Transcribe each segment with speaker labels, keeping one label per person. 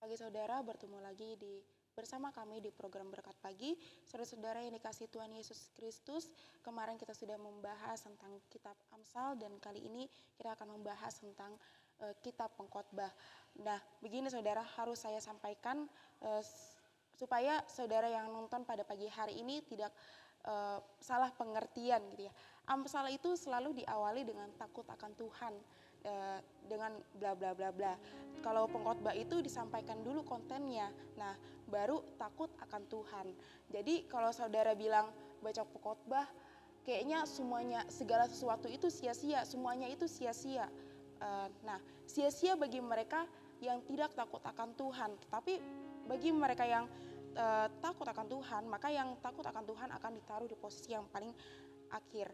Speaker 1: pagi saudara, bertemu lagi bersama kami di program Berkat Pagi. Saudara-saudara yang dikasihi Tuhan Yesus Kristus, kemarin kita sudah membahas tentang kitab Amsal dan kali ini kita akan membahas tentang kitab Pengkhotbah. Nah, begini saudara, harus saya sampaikan supaya saudara yang nonton pada pagi hari ini tidak salah pengertian gitu ya. Amsal itu selalu diawali dengan takut akan Tuhan, dengan bla bla bla bla. Kalau pengkhotbah itu disampaikan dulu kontennya, nah baru takut akan Tuhan. Jadi kalau saudara bilang baca pengkhotbah, kayaknya segala sesuatu itu sia-sia, semuanya itu sia-sia. Nah, sia-sia bagi mereka yang tidak takut akan Tuhan, tetapi bagi mereka yang takut akan Tuhan, maka yang takut akan Tuhan akan ditaruh di posisi yang paling akhir.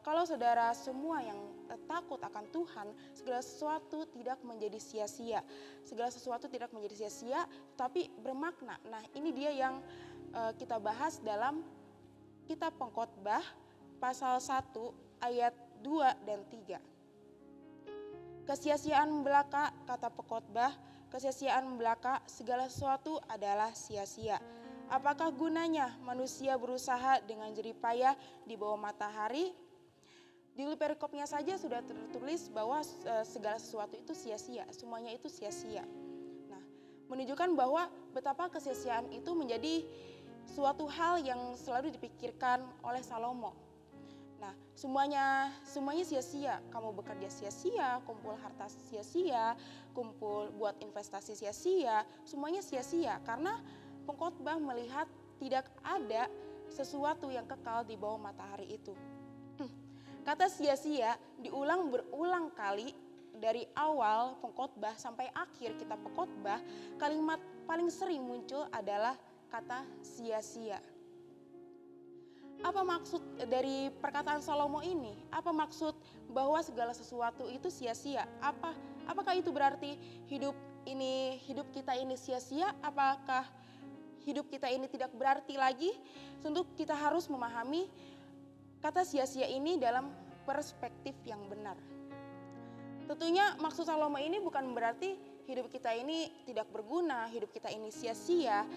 Speaker 1: Kalau saudara semua yang takut akan Tuhan, segala sesuatu tidak menjadi sia-sia. Segala sesuatu tidak menjadi sia-sia, tapi bermakna. Nah, ini dia yang kita bahas dalam kitab Pengkhotbah pasal 1 ayat 2 dan 3. Kesia-siaan belaka, kata pengkhotbah, kesia-siaan belaka, segala sesuatu adalah sia-sia. Apakah gunanya manusia berusaha dengan jerih payah di bawah matahari? Di perikopnya saja sudah tertulis bahwa segala sesuatu itu sia-sia, semuanya itu sia-sia. Nah, menunjukkan bahwa betapa kesia-siaan itu menjadi suatu hal yang selalu dipikirkan oleh Salomo. Nah, semuanya sia-sia. Kamu bekerja sia-sia, kumpul harta sia-sia, kumpul buat investasi sia-sia, semuanya sia-sia karena pengkhotbah melihat tidak ada sesuatu yang kekal di bawah matahari itu. Kata sia-sia diulang berulang kali dari awal pengkhotbah sampai akhir kitab Pengkhotbah. Kalimat paling sering muncul adalah kata sia-sia. Apa maksud dari perkataan Salomo ini? Apa maksud bahwa segala sesuatu itu sia-sia? Apakah itu berarti hidup kita ini sia-sia? Apakah hidup kita ini tidak berarti lagi? Tentu kita harus memahami kata sia-sia ini dalam perspektif yang benar. Tentunya maksud Salomo ini bukan berarti hidup kita ini tidak berguna, hidup kita ini sia-sia.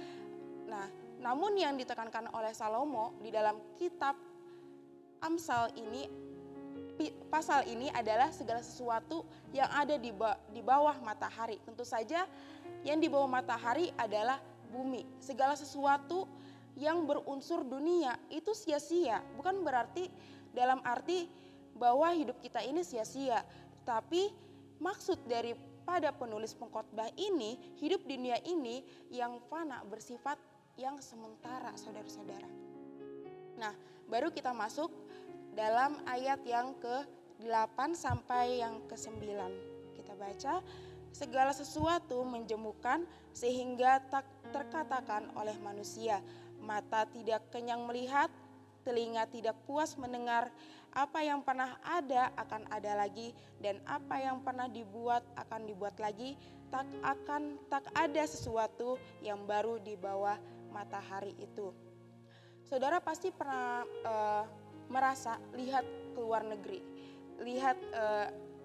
Speaker 1: Nah, namun yang ditekankan oleh Salomo di dalam kitab Amsal ini, pasal ini adalah segala sesuatu yang ada di bawah matahari. Tentu saja yang di bawah matahari adalah bumi. Segala sesuatu yang berunsur dunia itu sia-sia. Bukan berarti dalam arti bahwa hidup kita ini sia-sia. Tapi maksud daripada penulis Pengkhotbah ini, hidup dunia ini yang fana, bersifat yang sementara, saudara-saudara. Nah, baru kita masuk dalam ayat yang ke-8 sampai yang ke-9. Kita baca, segala sesuatu menjemukan sehingga tak terkatakan oleh manusia. Mata tidak kenyang melihat, telinga tidak puas mendengar. Apa yang pernah ada akan ada lagi, dan apa yang pernah dibuat akan dibuat lagi. Tak ada sesuatu yang baru di bawah matahari itu. Saudara pasti pernah merasa lihat ke luar negeri, lihat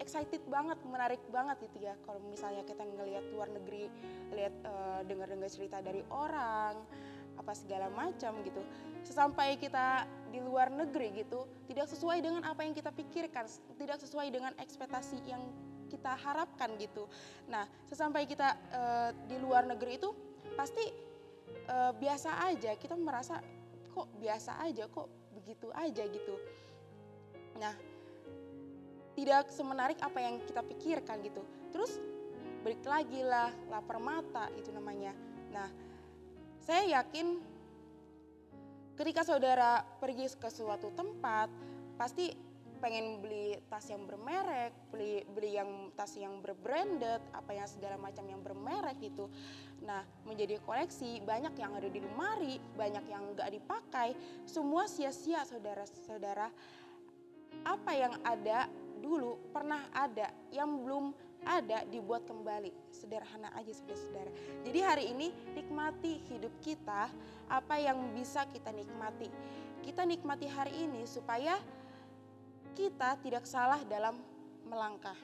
Speaker 1: excited banget, menarik banget gitu ya. Kalau misalnya kita ngelihat luar negeri, lihat dengar-dengar cerita dari orang, apa segala macam gitu. Sesampai kita di luar negeri gitu, tidak sesuai dengan apa yang kita pikirkan, tidak sesuai dengan ekspektasi yang kita harapkan gitu. Nah, sesampai kita di luar negeri itu pasti biasa aja, kita merasa kok biasa aja, kok begitu aja gitu. Nah, tidak semenarik apa yang kita pikirkan gitu. Terus balik lagi lah, lapar mata itu namanya. Nah, saya yakin ketika saudara pergi ke suatu tempat, pasti pengen beli tas yang bermerek, beli yang tas yang berbranded, apa yang segala macam yang bermerek gitu. Nah, menjadi koleksi, banyak yang ada di lemari, banyak yang gak dipakai, semua sia-sia saudara-saudara. Apa yang ada dulu pernah ada, yang belum ada dibuat kembali. Sederhana aja saudara-saudara. Jadi hari ini nikmati hidup kita, apa yang bisa kita nikmati. Kita nikmati hari ini supaya kita tidak salah dalam melangkah.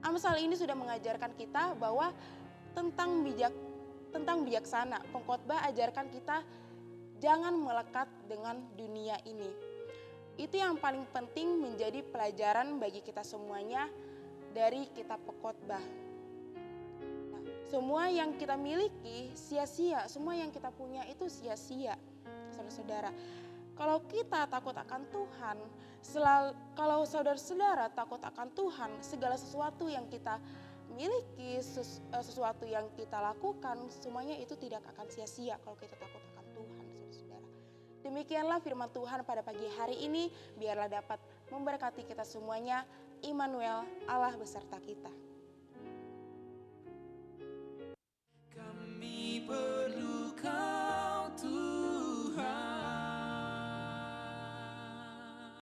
Speaker 1: Amsal ini sudah mengajarkan kita bahwa tentang bijaksana. Pengkhotbah ajarkan kita jangan melekat dengan dunia ini. Itu yang paling penting menjadi pelajaran bagi kita semuanya dari kitab Pengkhotbah. Nah, semua yang kita miliki sia-sia, semua yang kita punya itu sia-sia, saudara-saudara. Kalau kita takut akan Tuhan, kalau saudara-saudara takut akan Tuhan, segala sesuatu yang kita miliki, sesuatu yang kita lakukan, semuanya itu tidak akan sia-sia kalau kita takut akan Tuhan, saudara-saudara. Demikianlah firman Tuhan pada pagi hari ini, biarlah dapat memberkati kita semuanya. Immanuel, Allah beserta kita.